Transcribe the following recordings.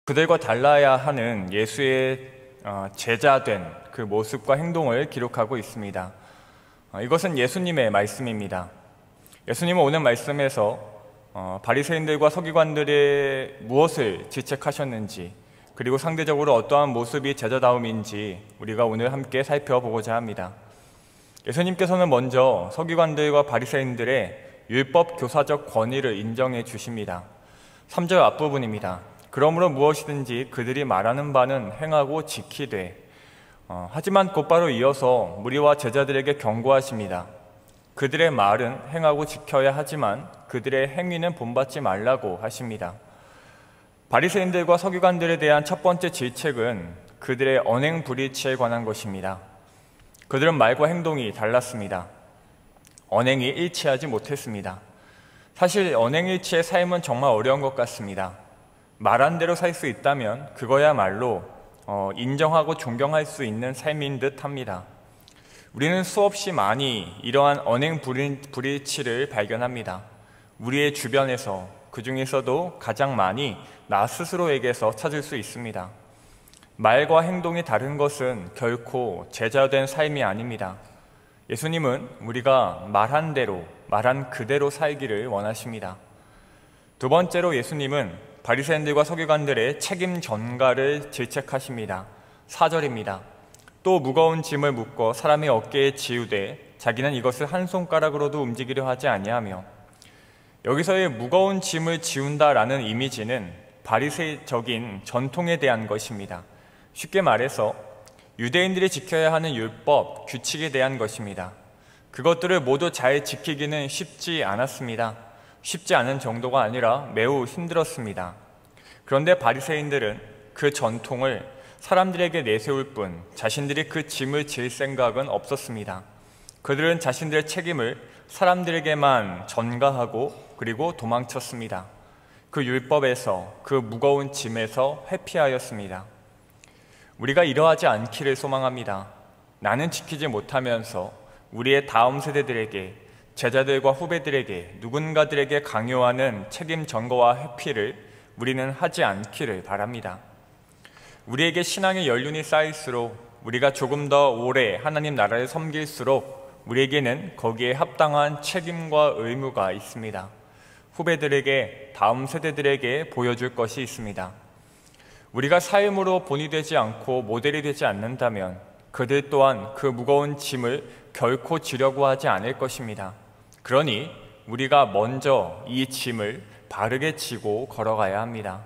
그들과 달라야 하는 예수의 제자된 그 모습과 행동을 기록하고 있습니다. 이것은 예수님의 말씀입니다. 예수님은 오늘 말씀에서 바리새인들과 서기관들의 무엇을 지책하셨는지, 그리고 상대적으로 어떠한 모습이 제자다움인지 우리가 오늘 함께 살펴보고자 합니다. 예수님께서는 먼저 서기관들과 바리새인들의 율법 교사적 권위를 인정해 주십니다. 3절 앞부분입니다. 그러므로 무엇이든지 그들이 말하는 바는 행하고 지키되, 하지만 곧바로 이어서 무리와 제자들에게 경고하십니다. 그들의 말은 행하고 지켜야 하지만 그들의 행위는 본받지 말라고 하십니다. 바리새인들과 서기관들에 대한 첫 번째 질책은 그들의 언행 불일치에 관한 것입니다. 그들은 말과 행동이 달랐습니다. 언행이 일치하지 못했습니다. 사실 언행일치의 삶은 정말 어려운 것 같습니다. 말한 대로 살 수 있다면 그거야말로 인정하고 존경할 수 있는 삶인 듯 합니다. 우리는 수없이 많이 이러한 언행 불일치를 발견합니다. 우리의 주변에서, 그 중에서도 가장 많이 나 스스로에게서 찾을 수 있습니다. 말과 행동이 다른 것은 결코 제자된 삶이 아닙니다. 예수님은 우리가 말한 대로, 말한 그대로 살기를 원하십니다. 두 번째로 예수님은 바리새인들과 서기관들의 책임 전가를 질책하십니다. 4절입니다. 또 무거운 짐을 묶어 사람의 어깨에 지우되 자기는 이것을 한 손가락으로도 움직이려 하지 아니하며. 여기서의 무거운 짐을 지운다라는 이미지는 바리새적인 전통에 대한 것입니다. 쉽게 말해서 유대인들이 지켜야 하는 율법, 규칙에 대한 것입니다. 그것들을 모두 잘 지키기는 쉽지 않았습니다. 쉽지 않은 정도가 아니라 매우 힘들었습니다. 그런데 바리새인들은 그 전통을 사람들에게 내세울 뿐 자신들이 그 짐을 질 생각은 없었습니다. 그들은 자신들의 책임을 사람들에게만 전가하고 그리고 도망쳤습니다. 그 율법에서, 그 무거운 짐에서 회피하였습니다. 우리가 이러하지 않기를 소망합니다. 나는 지키지 못하면서 우리의 다음 세대들에게, 제자들과 후배들에게, 누군가들에게 강요하는 책임 전가와 회피를 우리는 하지 않기를 바랍니다. 우리에게 신앙의 연륜이 쌓일수록, 우리가 조금 더 오래 하나님 나라를 섬길수록 우리에게는 거기에 합당한 책임과 의무가 있습니다. 후배들에게, 다음 세대들에게 보여줄 것이 있습니다. 우리가 삶으로 본이 되지 않고 모델이 되지 않는다면 그들 또한 그 무거운 짐을 결코 지려고 하지 않을 것입니다. 그러니 우리가 먼저 이 짐을 바르게 지고 걸어가야 합니다.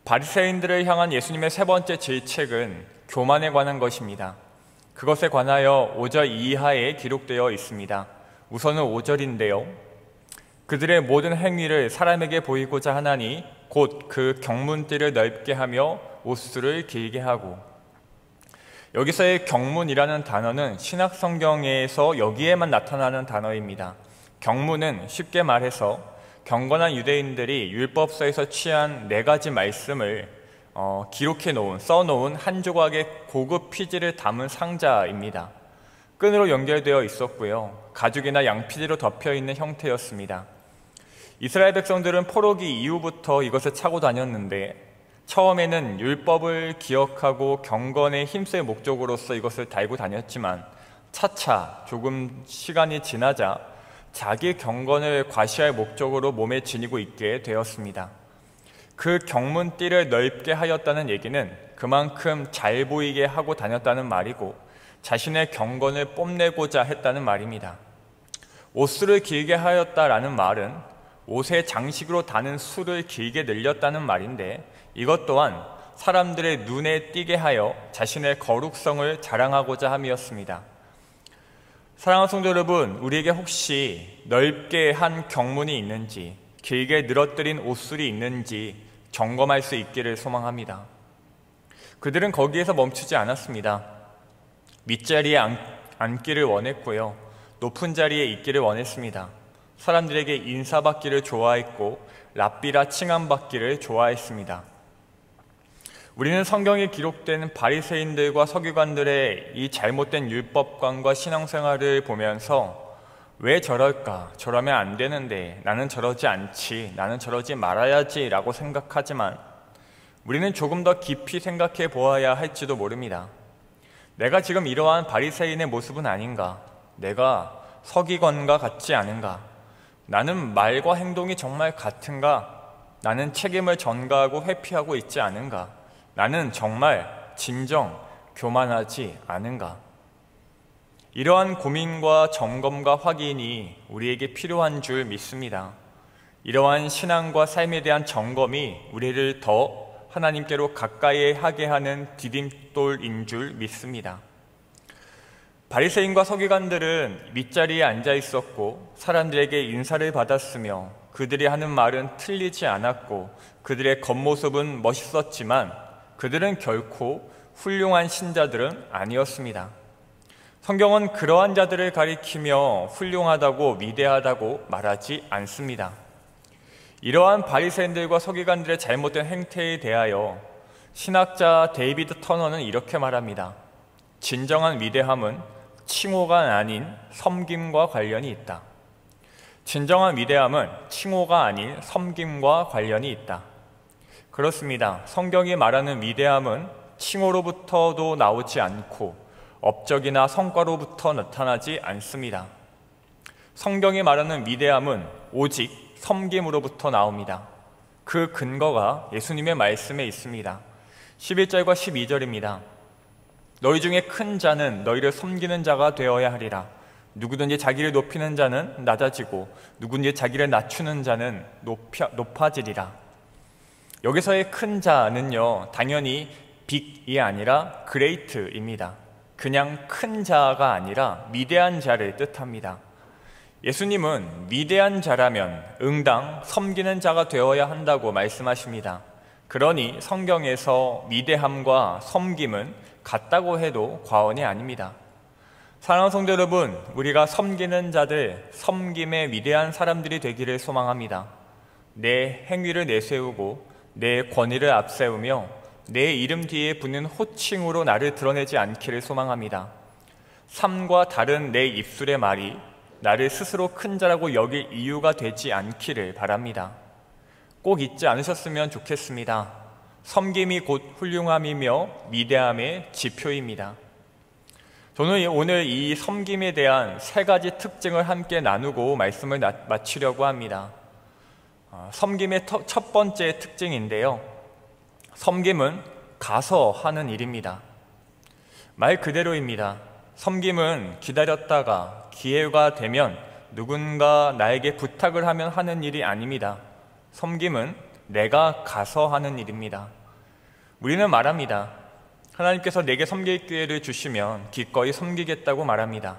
바리새인들을 향한 예수님의 세 번째 질책은 교만에 관한 것입니다. 그것에 관하여 5절 이하에 기록되어 있습니다. 우선은 5절인데요. 그들의 모든 행위를 사람에게 보이고자 하나니 곧 그 경문띠를 넓게 하며 옷수를 길게 하고. 여기서의 경문이라는 단어는 신약 성경에서 여기에만 나타나는 단어입니다. 경문은 쉽게 말해서 경건한 유대인들이 율법서에서 취한 4가지 말씀을 기록해 놓은, 써놓은 한 조각의 고급 피지를 담은 상자입니다. 끈으로 연결되어 있었고요. 가죽이나 양피지로 덮여 있는 형태였습니다. 이스라엘 백성들은 포로기 이후부터 이것을 차고 다녔는데 처음에는 율법을 기억하고 경건에 힘쓸 목적으로서 이것을 달고 다녔지만 차차 조금 시간이 지나자 자기 경건을 과시할 목적으로 몸에 지니고 있게 되었습니다. 그 경문띠를 넓게 하였다는 얘기는 그만큼 잘 보이게 하고 다녔다는 말이고 자신의 경건을 뽐내고자 했다는 말입니다. 옷수를 길게 하였다라는 말은 옷의 장식으로 다는 수를 길게 늘렸다는 말인데 이것 또한 사람들의 눈에 띄게 하여 자신의 거룩성을 자랑하고자 함이었습니다. 사랑하는 성도 여러분, 우리에게 혹시 넓게 한 경문이 있는지, 길게 늘어뜨린 옷술이 있는지 점검할 수 있기를 소망합니다. 그들은 거기에서 멈추지 않았습니다. 밑자리에 앉기를 원했고요. 높은 자리에 있기를 원했습니다. 사람들에게 인사받기를 좋아했고 랍비라 칭함받기를 좋아했습니다. 우리는 성경에 기록된 바리새인들과 서기관들의 이 잘못된 율법관과 신앙생활을 보면서 왜 저럴까? 저러면 안 되는데, 나는 저러지 않지, 나는 저러지 말아야지 라고 생각하지만 우리는 조금 더 깊이 생각해 보아야 할지도 모릅니다. 내가 지금 이러한 바리새인의 모습은 아닌가? 내가 서기관과 같지 않은가? 나는 말과 행동이 정말 같은가? 나는 책임을 전가하고 회피하고 있지 않은가? 나는 정말 진정 교만하지 않은가? 이러한 고민과 점검과 확인이 우리에게 필요한 줄 믿습니다. 이러한 신앙과 삶에 대한 점검이 우리를 더 하나님께로 가까이 하게 하는 디딤돌인 줄 믿습니다. 바리새인과 서기관들은 윗자리에 앉아 있었고 사람들에게 인사를 받았으며 그들이 하는 말은 틀리지 않았고 그들의 겉모습은 멋있었지만 그들은 결코 훌륭한 신자들은 아니었습니다. 성경은 그러한 자들을 가리키며 훌륭하다고 위대하다고 말하지 않습니다. 이러한 바리새인들과 서기관들의 잘못된 행태에 대하여 신학자 데이비드 터너는 이렇게 말합니다. 진정한 위대함은 칭호가 아닌 섬김과 관련이 있다. 진정한 위대함은 칭호가 아닌 섬김과 관련이 있다. 그렇습니다. 성경이 말하는 위대함은 칭호로부터도 나오지 않고 업적이나 성과로부터 나타나지 않습니다. 성경이 말하는 위대함은 오직 섬김으로부터 나옵니다. 그 근거가 예수님의 말씀에 있습니다. 11절과 12절입니다. 너희 중에 큰 자는 너희를 섬기는 자가 되어야 하리라. 누구든지 자기를 높이는 자는 낮아지고 누구든지 자기를 낮추는 자는 높아지리라. 여기서의 큰 자는요, 당연히 빅이 아니라 그레이트입니다. 그냥 큰 자가 아니라 위대한 자를 뜻합니다. 예수님은 위대한 자라면 응당 섬기는 자가 되어야 한다고 말씀하십니다. 그러니 성경에서 위대함과 섬김은 같다고 해도 과언이 아닙니다. 사랑하는 성도 여러분, 우리가 섬기는 자들, 섬김의 위대한 사람들이 되기를 소망합니다. 내 행위를 내세우고 내 권위를 앞세우며 내 이름 뒤에 붙는 호칭으로 나를 드러내지 않기를 소망합니다. 삶과 다른 내 입술의 말이 나를 스스로 큰 자라고 여길 이유가 되지 않기를 바랍니다. 꼭 잊지 않으셨으면 좋겠습니다. 섬김이 곧 훌륭함이며 위대함의 지표입니다. 저는 오늘 이 섬김에 대한 세 가지 특징을 함께 나누고 말씀을 마치려고 합니다. 섬김의 첫 번째 특징인데요. 섬김은 가서 하는 일입니다. 말 그대로입니다. 섬김은 기다렸다가 기회가 되면 누군가 나에게 부탁을 하면 하는 일이 아닙니다. 섬김은 내가 가서 하는 일입니다. 우리는 말합니다. 하나님께서 내게 섬길 기회를 주시면 기꺼이 섬기겠다고 말합니다.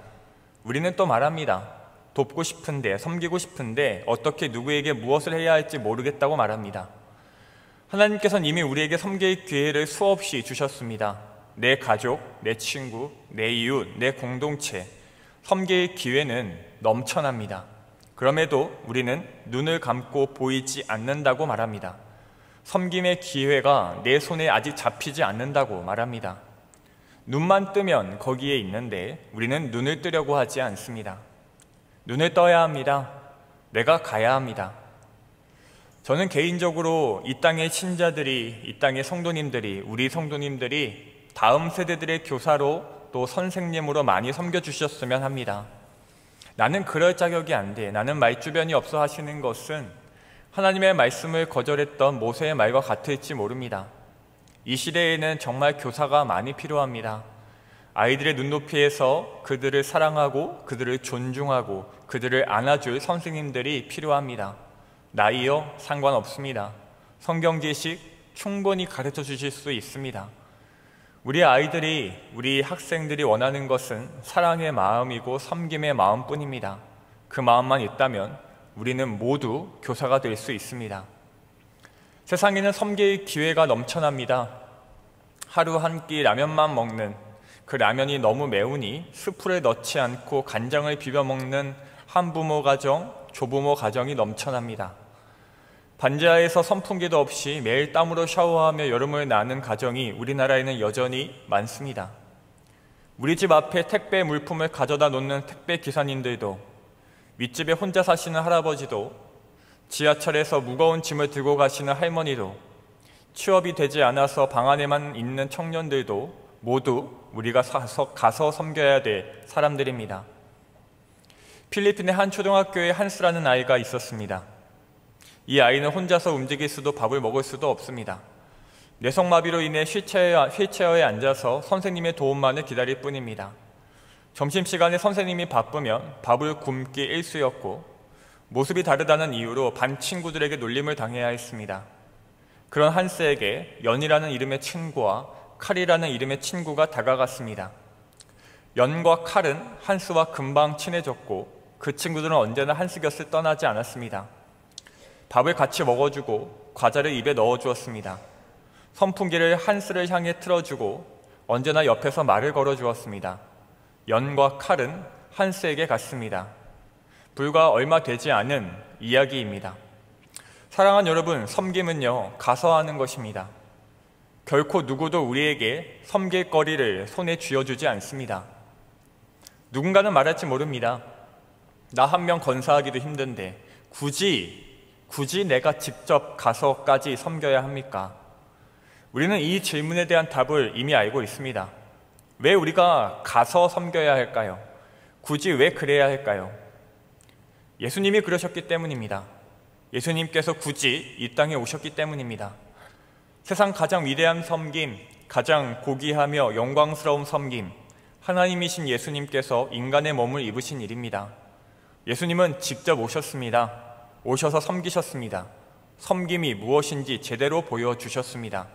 우리는 또 말합니다. 돕고 싶은데, 섬기고 싶은데 어떻게 누구에게 무엇을 해야 할지 모르겠다고 말합니다. 하나님께서는 이미 우리에게 섬길 기회를 수없이 주셨습니다. 내 가족, 내 친구, 내 이웃, 내 공동체, 섬길 기회는 넘쳐납니다. 그럼에도 우리는 눈을 감고 보이지 않는다고 말합니다. 섬김의 기회가 내 손에 아직 잡히지 않는다고 말합니다. 눈만 뜨면 거기에 있는데 우리는 눈을 뜨려고 하지 않습니다. 눈을 떠야 합니다. 내가 가야 합니다. 저는 개인적으로 이 땅의 신자들이, 이 땅의 성도님들이, 우리 성도님들이 다음 세대들의 교사로 또 선생님으로 많이 섬겨주셨으면 합니다. 나는 그럴 자격이 안 돼, 나는 말주변이 없어 하시는 것은 하나님의 말씀을 거절했던 모세의 말과 같을지 모릅니다. 이 시대에는 정말 교사가 많이 필요합니다. 아이들의 눈높이에서 그들을 사랑하고 그들을 존중하고 그들을 안아줄 선생님들이 필요합니다. 나이요? 상관없습니다. 성경 지식 충분히 가르쳐 주실 수 있습니다. 우리 아이들이, 우리 학생들이 원하는 것은 사랑의 마음이고 섬김의 마음뿐입니다. 그 마음만 있다면 우리는 모두 교사가 될 수 있습니다. 세상에는 섬길 기회가 넘쳐납니다. 하루 한 끼 라면만 먹는, 그 라면이 너무 매우니 스프를 넣지 않고 간장을 비벼 먹는 한부모 가정, 조부모 가정이 넘쳐납니다. 반지하에서 선풍기도 없이 매일 땀으로 샤워하며 여름을 나는 가정이 우리나라에는 여전히 많습니다. 우리 집 앞에 택배 물품을 가져다 놓는 택배 기사님들도, 윗집에 혼자 사시는 할아버지도, 지하철에서 무거운 짐을 들고 가시는 할머니도, 취업이 되지 않아서 방 안에만 있는 청년들도 모두 우리가 가서 섬겨야 될 사람들입니다. 필리핀의 한 초등학교에 한스라는 아이가 있었습니다. 이 아이는 혼자서 움직일 수도 밥을 먹을 수도 없습니다. 뇌성마비로 인해 휠체어에 앉아서 선생님의 도움만을 기다릴 뿐입니다. 점심시간에 선생님이 바쁘면 밥을 굶기 일쑤였고 모습이 다르다는 이유로 반 친구들에게 놀림을 당해야 했습니다. 그런 한스에게 연이라는 이름의 친구와 칼이라는 이름의 친구가 다가갔습니다. 연과 칼은 한스와 금방 친해졌고 그 친구들은 언제나 한스 곁을 떠나지 않았습니다. 밥을 같이 먹어주고 과자를 입에 넣어주었습니다. 선풍기를 한스를 향해 틀어주고 언제나 옆에서 말을 걸어주었습니다. 연과 칼은 한스에게 갔습니다. 불과 얼마 되지 않은 이야기입니다. 사랑하는 여러분, 섬김은요, 가서 하는 것입니다. 결코 누구도 우리에게 섬길 거리를 손에 쥐어주지 않습니다. 누군가는 말할지 모릅니다. 나 한 명 건사하기도 힘든데 굳이 내가 직접 가서까지 섬겨야 합니까? 우리는 이 질문에 대한 답을 이미 알고 있습니다. 왜 우리가 가서 섬겨야 할까요? 굳이 왜 그래야 할까요? 예수님이 그러셨기 때문입니다. 예수님께서 굳이 이 땅에 오셨기 때문입니다. 세상 가장 위대한 섬김, 가장 고귀하며 영광스러운 섬김, 하나님이신 예수님께서 인간의 몸을 입으신 일입니다. 예수님은 직접 오셨습니다. 오셔서 섬기셨습니다. 섬김이 무엇인지 제대로 보여주셨습니다.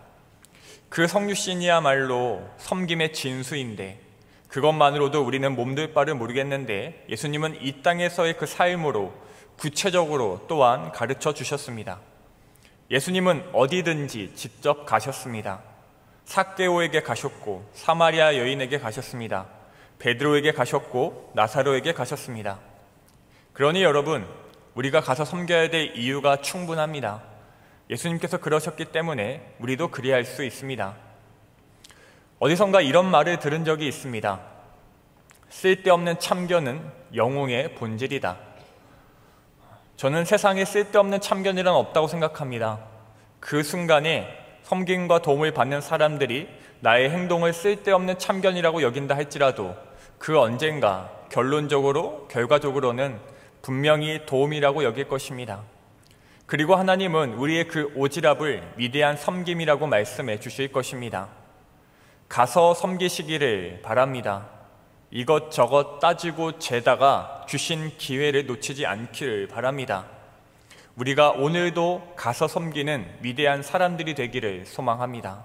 그 성육신이야말로 섬김의 진수인데 그것만으로도 우리는 몸둘 바를 모르겠는데 예수님은 이 땅에서의 그 삶으로 구체적으로 또한 가르쳐 주셨습니다. 예수님은 어디든지 직접 가셨습니다. 삭개오에게 가셨고 사마리아 여인에게 가셨습니다. 베드로에게 가셨고 나사로에게 가셨습니다. 그러니 여러분, 우리가 가서 섬겨야 될 이유가 충분합니다. 예수님께서 그러셨기 때문에 우리도 그리할 수 있습니다. 어디선가 이런 말을 들은 적이 있습니다. 쓸데없는 참견은 영웅의 본질이다. 저는 세상에 쓸데없는 참견이란 없다고 생각합니다. 그 순간에 섬김과 도움을 받는 사람들이 나의 행동을 쓸데없는 참견이라고 여긴다 할지라도 그 언젠가 결과적으로는 분명히 도움이라고 여길 것입니다. 그리고 하나님은 우리의 그 오지랖을 위대한 섬김이라고 말씀해 주실 것입니다. 가서 섬기시기를 바랍니다. 이것저것 따지고 재다가 주신 기회를 놓치지 않기를 바랍니다. 우리가 오늘도 가서 섬기는 위대한 사람들이 되기를 소망합니다.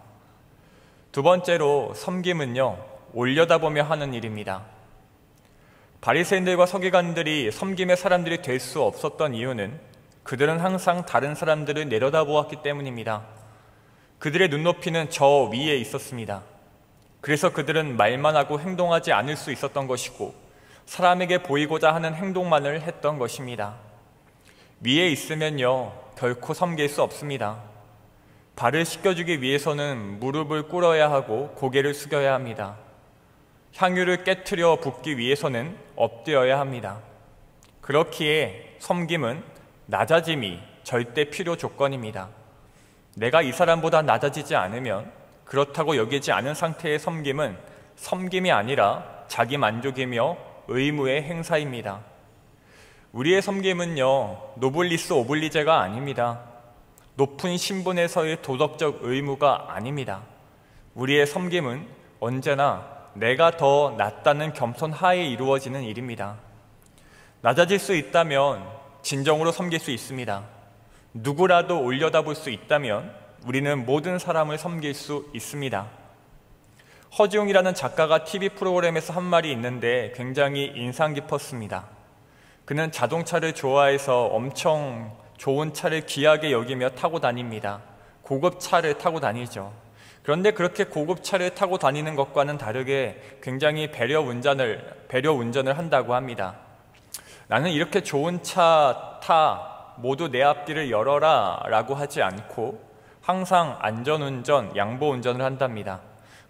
두 번째로 섬김은요, 올려다보며 하는 일입니다. 바리새인들과 서기관들이 섬김의 사람들이 될 수 없었던 이유는 그들은 항상 다른 사람들을 내려다보았기 때문입니다. 그들의 눈높이는 저 위에 있었습니다. 그래서 그들은 말만 하고 행동하지 않을 수 있었던 것이고 사람에게 보이고자 하는 행동만을 했던 것입니다. 위에 있으면요, 결코 섬길 수 없습니다. 발을 씻겨주기 위해서는 무릎을 꿇어야 하고 고개를 숙여야 합니다. 향유를 깨트려 붓기 위해서는 엎드려야 합니다. 그렇기에 섬김은 낮아짐이 절대 필요 조건입니다. 내가 이 사람보다 낮아지지 않으면 그렇다고 여기지 않은 상태의 섬김은 섬김이 아니라 자기 만족이며 의무의 행사입니다. 우리의 섬김은요, 노블리스 오블리제가 아닙니다. 높은 신분에서의 도덕적 의무가 아닙니다. 우리의 섬김은 언제나 내가 더 낫다는 겸손 하에 이루어지는 일입니다. 낮아질 수 있다면 진정으로 섬길 수 있습니다. 누구라도 올려다볼 수 있다면 우리는 모든 사람을 섬길 수 있습니다. 허지웅이라는 작가가 TV 프로그램에서 한 말이 있는데 굉장히 인상 깊었습니다. 그는 자동차를 좋아해서 엄청 좋은 차를 귀하게 여기며 타고 다닙니다. 고급 차를 타고 다니죠. 그런데 그렇게 고급 차를 타고 다니는 것과는 다르게 굉장히 배려 운전을 한다고 합니다. 나는 이렇게 좋은 차 타, 모두 내 앞길을 열어라 라고 하지 않고 항상 안전운전, 양보운전을 한답니다.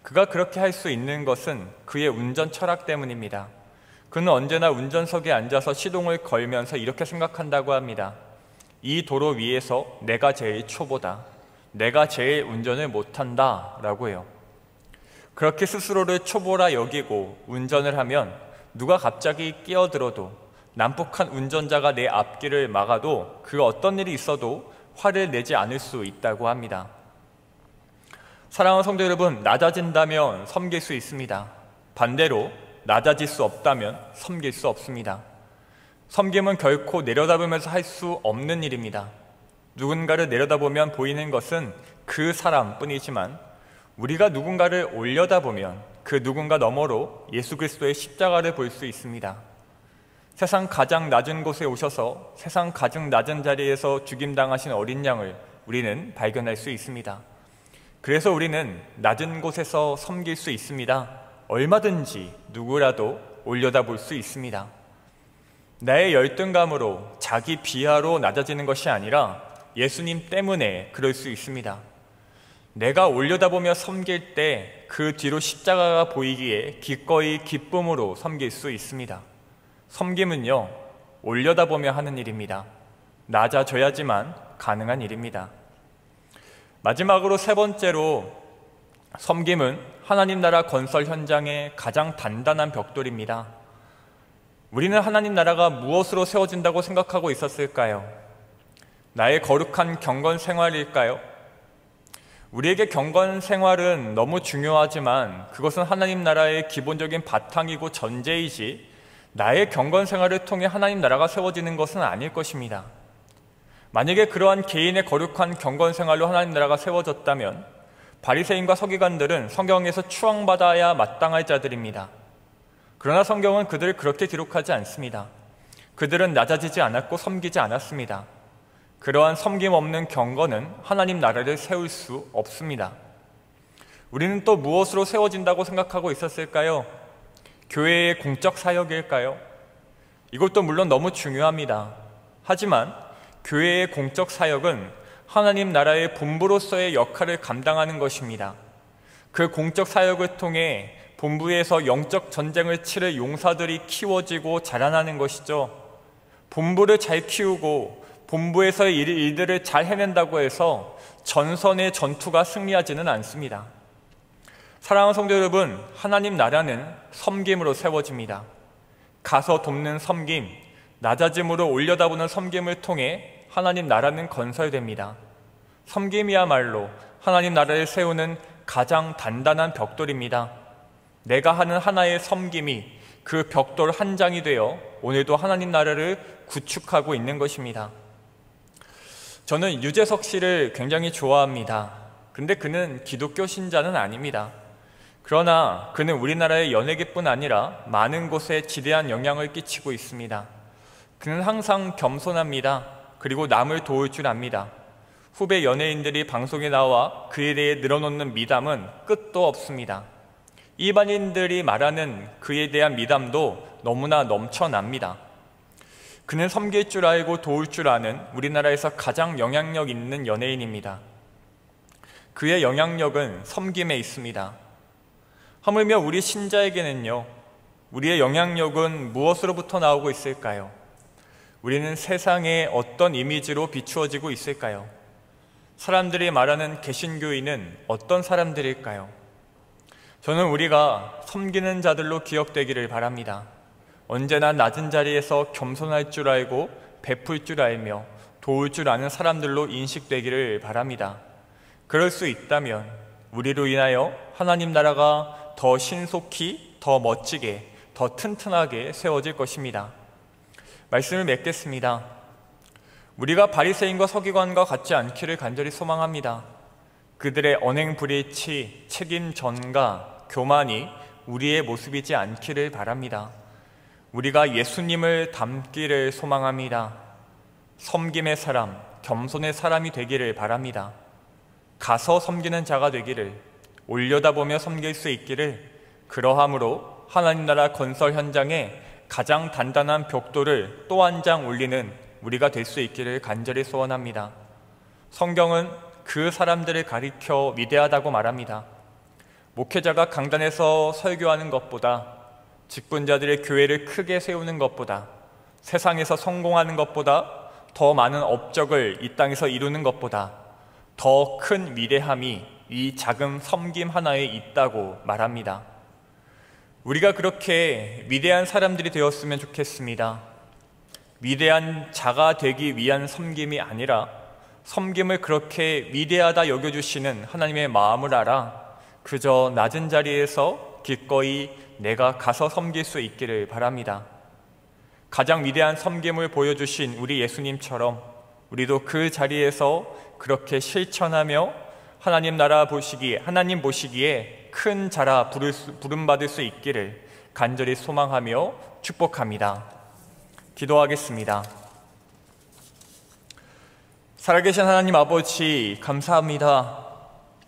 그가 그렇게 할 수 있는 것은 그의 운전 철학 때문입니다. 그는 언제나 운전석에 앉아서 시동을 걸면서 이렇게 생각한다고 합니다. 이 도로 위에서 내가 제일 초보다. 내가 제일 운전을 못한다 라고 해요. 그렇게 스스로를 초보라 여기고 운전을 하면 누가 갑자기 끼어들어도 난폭한 운전자가 내 앞길을 막아도 그 어떤 일이 있어도 화를 내지 않을 수 있다고 합니다. 사랑하는 성도 여러분, 낮아진다면 섬길 수 있습니다. 반대로 낮아질 수 없다면 섬길 수 없습니다. 섬김은 결코 내려다보면서 할 수 없는 일입니다. 누군가를 내려다보면 보이는 것은 그 사람뿐이지만 우리가 누군가를 올려다보면 그 누군가 너머로 예수 그리스도의 십자가를 볼 수 있습니다. 세상 가장 낮은 곳에 오셔서 세상 가장 낮은 자리에서 죽임당하신 어린 양을 우리는 발견할 수 있습니다. 그래서 우리는 낮은 곳에서 섬길 수 있습니다. 얼마든지 누구라도 올려다볼 수 있습니다. 나의 열등감으로 자기 비하로 낮아지는 것이 아니라 예수님 때문에 그럴 수 있습니다. 내가 올려다보며 섬길 때 그 뒤로 십자가가 보이기에 기꺼이 기쁨으로 섬길 수 있습니다. 섬김은요, 올려다보며 하는 일입니다. 낮아져야지만 가능한 일입니다. 마지막으로 세 번째로, 섬김은 하나님 나라 건설 현장의 가장 단단한 벽돌입니다. 우리는 하나님 나라가 무엇으로 세워진다고 생각하고 있었을까요? 나의 거룩한 경건 생활일까요? 우리에게 경건 생활은 너무 중요하지만 그것은 하나님 나라의 기본적인 바탕이고 전제이지 나의 경건 생활을 통해 하나님 나라가 세워지는 것은 아닐 것입니다. 만약에 그러한 개인의 거룩한 경건 생활로 하나님 나라가 세워졌다면 바리새인과 서기관들은 성경에서 추앙받아야 마땅할 자들입니다. 그러나 성경은 그들을 그렇게 기록하지 않습니다. 그들은 낮아지지 않았고 섬기지 않았습니다. 그러한 섬김 없는 경건은 하나님 나라를 세울 수 없습니다. 우리는 또 무엇으로 세워진다고 생각하고 있었을까요? 교회의 공적 사역일까요? 이것도 물론 너무 중요합니다. 하지만 교회의 공적 사역은 하나님 나라의 본부로서의 역할을 감당하는 것입니다. 그 공적 사역을 통해 본부에서 영적 전쟁을 치를 용사들이 키워지고 자라나는 것이죠. 본부를 잘 키우고 본부에서의 일들을 잘 해낸다고 해서 전선의 전투가 승리하지는 않습니다. 사랑하는 성도 여러분, 하나님 나라는 섬김으로 세워집니다. 가서 돕는 섬김, 낮아짐으로 올려다보는 섬김을 통해 하나님 나라는 건설됩니다. 섬김이야말로 하나님 나라를 세우는 가장 단단한 벽돌입니다. 내가 하는 하나의 섬김이 그 벽돌 한 장이 되어 오늘도 하나님 나라를 구축하고 있는 것입니다. 저는 유재석 씨를 굉장히 좋아합니다. 근데 그는 기독교 신자는 아닙니다. 그러나 그는 우리나라의 연예계뿐 아니라 많은 곳에 지대한 영향을 끼치고 있습니다. 그는 항상 겸손합니다. 그리고 남을 도울 줄 압니다. 후배 연예인들이 방송에 나와 그에 대해 늘어놓는 미담은 끝도 없습니다. 일반인들이 말하는 그에 대한 미담도 너무나 넘쳐납니다. 그는 섬길 줄 알고 도울 줄 아는 우리나라에서 가장 영향력 있는 연예인입니다. 그의 영향력은 섬김에 있습니다. 하물며 우리 신자에게는요, 우리의 영향력은 무엇으로부터 나오고 있을까요? 우리는 세상에 어떤 이미지로 비추어지고 있을까요? 사람들이 말하는 개신교인은 어떤 사람들일까요? 저는 우리가 섬기는 자들로 기억되기를 바랍니다. 언제나 낮은 자리에서 겸손할 줄 알고 베풀 줄 알며 도울 줄 아는 사람들로 인식되기를 바랍니다. 그럴 수 있다면 우리로 인하여 하나님 나라가 더 신속히, 더 멋지게, 더 튼튼하게 세워질 것입니다. 말씀을 맺겠습니다. 우리가 바리새인과 서기관과 같지 않기를 간절히 소망합니다. 그들의 언행불일치, 책임 전가, 교만이 우리의 모습이지 않기를 바랍니다. 우리가 예수님을 닮기를 소망합니다. 섬김의 사람, 겸손의 사람이 되기를 바랍니다. 가서 섬기는 자가 되기를, 올려다보며 섬길 수 있기를, 그러함으로 하나님 나라 건설 현장에 가장 단단한 벽돌을 또 한 장 올리는 우리가 될 수 있기를 간절히 소원합니다. 성경은 그 사람들을 가리켜 위대하다고 말합니다. 목회자가 강단에서 설교하는 것보다, 직분자들의 교회를 크게 세우는 것보다, 세상에서 성공하는 것보다, 더 많은 업적을 이 땅에서 이루는 것보다, 더 큰 위대함이 이 작은 섬김 하나에 있다고 말합니다. 우리가 그렇게 위대한 사람들이 되었으면 좋겠습니다. 위대한 자가 되기 위한 섬김이 아니라 섬김을 그렇게 위대하다 여겨주시는 하나님의 마음을 알아 그저 낮은 자리에서 기꺼이 내가 가서 섬길 수 있기를 바랍니다. 가장 위대한 섬김을 보여주신 우리 예수님처럼 우리도 그 자리에서 그렇게 실천하며 하나님 나라 보시기에, 하나님 보시기에 큰 자라 부름받을 수 있기를 간절히 소망하며 축복합니다. 기도하겠습니다. 살아계신 하나님 아버지, 감사합니다.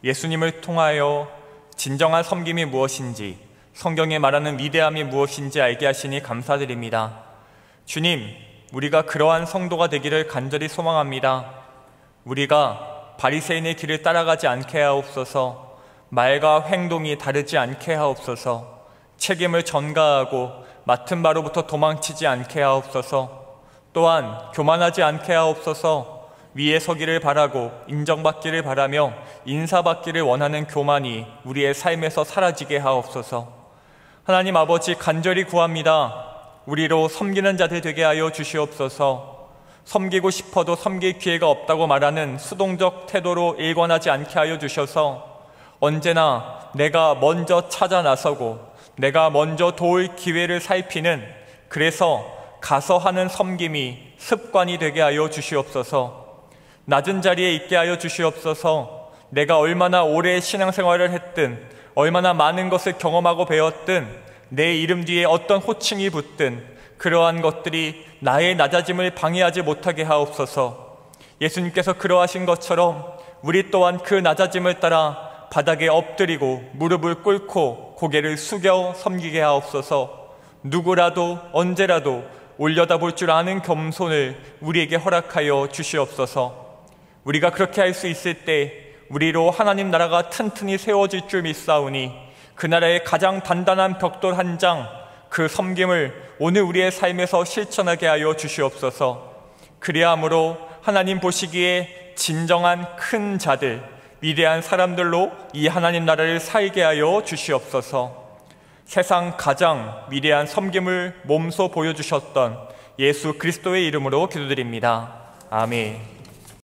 예수님을 통하여 진정한 섬김이 무엇인지, 성경에 말하는 위대함이 무엇인지 알게 하시니 감사드립니다. 주님, 우리가 그러한 성도가 되기를 간절히 소망합니다. 우리가 바리새인의 길을 따라가지 않게 하옵소서, 말과 행동이 다르지 않게 하옵소서, 책임을 전가하고 맡은 바로부터 도망치지 않게 하옵소서, 또한 교만하지 않게 하옵소서, 위에 서기를 바라고 인정받기를 바라며 인사받기를 원하는 교만이 우리의 삶에서 사라지게 하옵소서. 하나님 아버지, 간절히 구합니다. 우리로 섬기는 자들 되게 하여 주시옵소서. 섬기고 싶어도 섬길 기회가 없다고 말하는 수동적 태도로 일관하지 않게 하여 주셔서 언제나 내가 먼저 찾아 나서고 내가 먼저 도울 기회를 살피는, 그래서 가서 하는 섬김이 습관이 되게 하여 주시옵소서. 낮은 자리에 있게 하여 주시옵소서. 내가 얼마나 오래 신앙생활을 했든, 얼마나 많은 것을 경험하고 배웠든, 내 이름 뒤에 어떤 호칭이 붙든 그러한 것들이 나의 낮아짐을 방해하지 못하게 하옵소서. 예수님께서 그러하신 것처럼 우리 또한 그 낮아짐을 따라 바닥에 엎드리고 무릎을 꿇고 고개를 숙여 섬기게 하옵소서. 누구라도 언제라도 올려다볼 줄 아는 겸손을 우리에게 허락하여 주시옵소서. 우리가 그렇게 할 수 있을 때 우리로 하나님 나라가 튼튼히 세워질 줄 믿사오니 그 나라의 가장 단단한 벽돌 한 장, 그 섬김을 오늘 우리의 삶에서 실천하게 하여 주시옵소서. 그리함으로 하나님 보시기에 진정한 큰 자들, 위대한 사람들로 이 하나님 나라를 살게 하여 주시옵소서. 세상 가장 위대한 섬김을 몸소 보여주셨던 예수 그리스도의 이름으로 기도드립니다. 아멘.